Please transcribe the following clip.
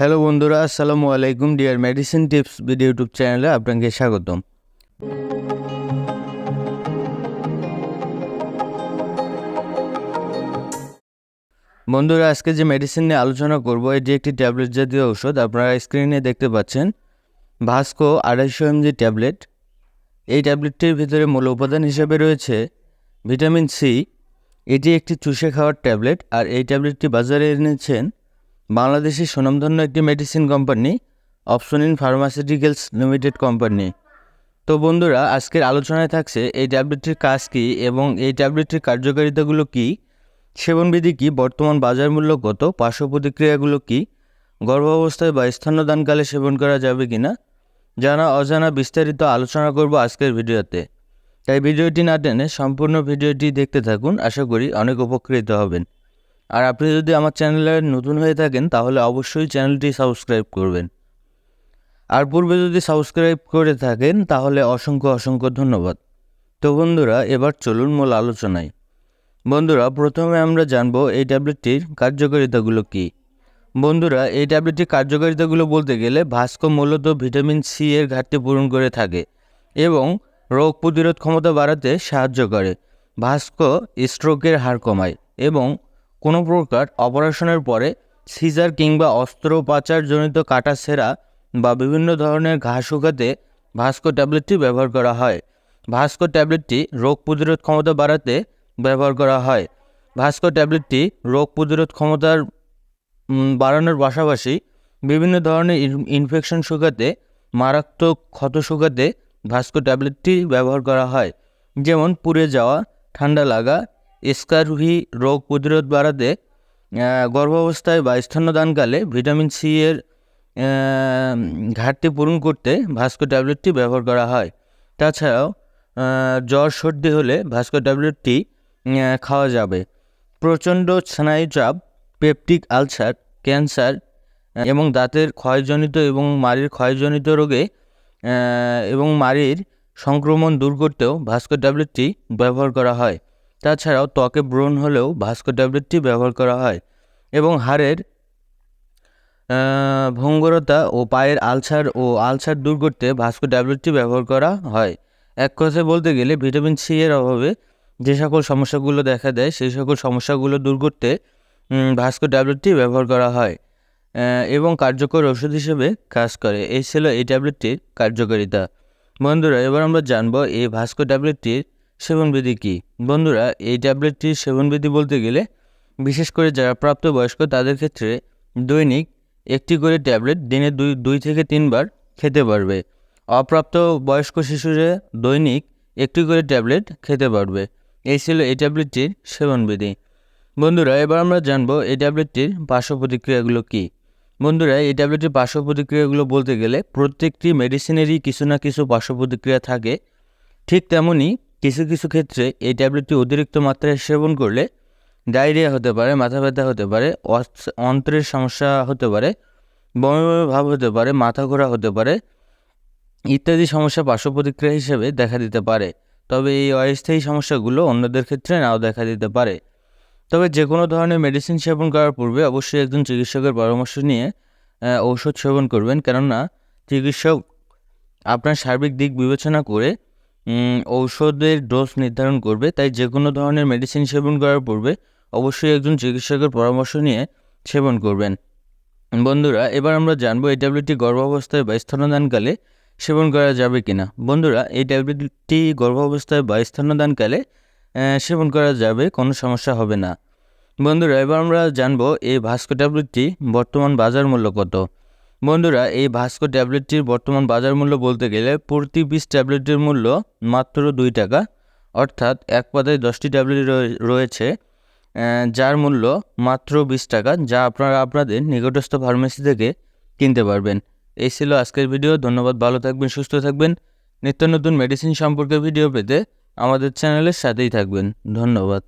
Hello বন্ধুরা, আসসালামু আলাইকুম। Dear medicine tips video YouTube চ্যানেলে আপনাকে স্বাগতম। বন্ধুরা, আজকে যে মেডিসিন নিয়ে আলোচনা করব এটি একটি ট্যাবলেট জাতীয় ঔষধ। আপনারা স্ক্রিনে দেখতে পাচ্ছেন ভাস্কো 250 mg ট্যাবলেট। এই ট্যাবলেটটির ভিতরে মূল উপাদান হিসেবে রয়েছে ভিটামিন সি। এটি একটি চুষে খাওয়ার ট্যাবলেট, আর এই ট্যাবলেটটি বাজারে এনেছেন বাংলাদেশের সুনামধন্য একটি medicine company অপশনিন pharmaceuticals limited company. তো বন্ধুরা, আজকের আলোচনায় থাকছে এই ট্যাবলেটটির কাজ কী এবং এই ট্যাবলেটটির কার্যকারিতাগুলো কী, সেবনবিধি কী, বর্তমান বাজার মূল্য কত, পার্শ্ব প্রতিক্রিয়াগুলো কী, গর্ভাবস্থায় বা স্তন্যদানকালে সেবন করা যাবে কি না, জানা অজানা বিস্তারিত আলোচনা করব আজকের ভিডিওতে। তাই ভিডিওটি না টেনে সম্পূর্ণ ভিডিওটি দেখতে থাকুন, আশা করি অনেক উপকৃত হবেন। আর আপনি যদি আমার চ্যানেলে নতুন হয়ে থাকেন তাহলে অবশ্যই চ্যানেলটি সাবস্ক্রাইব করবেন। আর পূর্বে যদি সাবস্ক্রাইব করে থাকেন তাহলে অসংখ্য ধন্যবাদ। তো বন্ধুরা, এবার চলুন মূল আলোচনায়। বন্ধুরা, প্রথমে আমরা জানব এই ট্যাবলেটটির কার্যকারিতাগুলো কী। বন্ধুরা, এই ট্যাবলেটটির কার্যকারিতাগুলো বলতে গেলে ভাস্কো মূলত ভিটামিন সি এর ঘাটতি পূরণ করে থাকে এবং রোগ প্রতিরোধ ক্ষমতা বাড়াতে সাহায্য করে। ভাস্কো স্ট্রোকের হার কমায় এবং কোনো প্রকার অপারেশনের পরে সিজার কিংবা অস্ত্রোপচারজনিত কাটাছেঁড়া বা বিভিন্ন ধরনের ঘা শুকাতে ভাস্কো ট্যাবলেটটি ব্যবহার করা হয়। ভাস্কো ট্যাবলেটটি রোগ প্রতিরোধ ক্ষমতা বাড়াতে ব্যবহার করা হয়। ভাস্কো ট্যাবলেটটি রোগ প্রতিরোধ ক্ষমতার বাড়ানোর পাশাপাশি বিভিন্ন ধরনের ইনফেকশন শুকাতে, মারাত্মক ক্ষত শুকাতে ভাস্কো ট্যাবলেটটি ব্যবহার করা হয়। যেমন পুড়ে যাওয়া, ঠান্ডা লাগা, স্কারভি রোগ প্রতিরোধ বাড়াতে, গর্ভাবস্থায় বা স্তন্যদানকালে ভিটামিন সি এর ঘাটতি পূরণ করতে ভাস্কো ট্যাবলেটটি ব্যবহার করা হয়। তাছাড়াও জ্বর সর্দি হলে ভাস্কো ট্যাবলেটটি খাওয়া যাবে। প্রচণ্ড স্নায়ুচাপ, পেপটিক আলসার, ক্যান্সার এবং দাঁতের ক্ষয়জনিত এবং মাড়ির ক্ষয়জনিত রোগে এবং মাড়ির সংক্রমণ দূর করতেও ভাস্কো ট্যাবলেটটি ব্যবহার করা হয়। তাছাড়াও ত্বকে ব্রণ হলেও ভাস্কো ট্যাবলেটটি ব্যবহার করা হয় এবং হাড়ের ভঙ্গুরতা ও পায়ের আলসার দূর করতে ভাস্কো ট্যাবলেটটি ব্যবহার করা হয়। এক কথায় বলতে গেলে ভিটামিন সি এর অভাবে যে সকল সমস্যাগুলো দেখা দেয় সেই সকল সমস্যাগুলো দূর করতে ভাস্কো ট্যাবলেটটি ব্যবহার করা হয় এবং কার্যকর ওষুধ হিসেবে কাজ করে। এই ছিল এই ট্যাবলেটটির কার্যকারিতা। বন্ধুরা, এবার আমরা জানব এই ভাস্কো ট্যাবলেটটির সেবনবিধি কী। বন্ধুরা, এই ট্যাবলেটটির সেবনবিধি বলতে গেলে বিশেষ করে যারা প্রাপ্তবয়স্ক তাদের ক্ষেত্রে দৈনিক একটি করে ট্যাবলেট দিনে 2 থেকে 3 বার খেতে পারবে। অপ্রাপ্ত বয়স্ক শিশুরা দৈনিক একটি করে ট্যাবলেট খেতে পারবে। এই ছিল এই ট্যাবলেটটির সেবনবিধি। বন্ধুরা, এবার আমরা জানব এই ট্যাবলেটটির পার্শ্ব প্রতিক্রিয়াগুলো কী। বন্ধুরা, এই ট্যাবলেটের পার্শ্ব প্রতিক্রিয়াগুলো বলতে গেলে প্রত্যেকটি মেডিসিনেরই কিছু না কিছু পার্শ্ব প্রতিক্রিয়া থাকে। ঠিক তেমনই কিছু ক্ষেত্রে এই ট্যাবলেটটি অতিরিক্ত মাত্রায় সেবন করলে ডায়রিয়া হতে পারে, মাথা ব্যথা হতে পারে, অন্ত্রের সমস্যা হতে পারে, বমি ভাব হতে পারে, মাথা ঘোরা হতে পারে ইত্যাদি সমস্যা পার্শ্ব প্রতিক্রিয়া হিসেবে দেখা দিতে পারে। তবে এই অস্থায়ী সমস্যাগুলো অন্যদের ক্ষেত্রে নাও দেখা দিতে পারে। তবে যে কোনো ধরনের মেডিসিন সেবন করার পূর্বে অবশ্যই একজন চিকিৎসকের পরামর্শ নিয়ে ঔষধ সেবন করবেন, কেননা চিকিৎসক আপনার সার্বিক দিক বিবেচনা করে ঔষধের ডোজ নির্ধারণ করবে। তাই যে কোনো ধরনের মেডিসিন সেবন করার পূর্বে অবশ্যই একজন চিকিৎসকের পরামর্শ নিয়ে সেবন করবেন। বন্ধুরা, এবার আমরা জানবো এই ট্যাবলেটটি গর্ভাবস্থায় বা স্তন্যদানকালে সেবন করা যাবে কিনা। বন্ধুরা, এই ট্যাবলেটটি গর্ভাবস্থায় বা স্তন্যদানকালে সেবন করা যাবে, কোনো সমস্যা হবে না। বন্ধুরা, এবার আমরা জানবো এই ভাস্কো ট্যাবলেটটি বর্তমান বাজার মূল্য কত। বন্ধুরা, এই ভাস্কো ট্যাবলেটটির বর্তমান বাজার মূল্য বলতে গেলে প্রতি পিস ট্যাবলেটের মূল্য মাত্র 2 টাকা, অর্থাৎ এক পাতায় 10টি ট্যাবলেট রয়েছে যার মূল্য মাত্র 20 টাকা, যা আপনারা আপনাদের নিকটস্থ ফার্মেসি থেকে কিনতে পারবেন। এই ছিল আজকের ভিডিও। ধন্যবাদ। ভালো থাকবেন, সুস্থ থাকবেন। নিত্য নতুন মেডিসিন সম্পর্কে ভিডিও পেতে আমাদের চ্যানেলের সাথেই থাকবেন। ধন্যবাদ।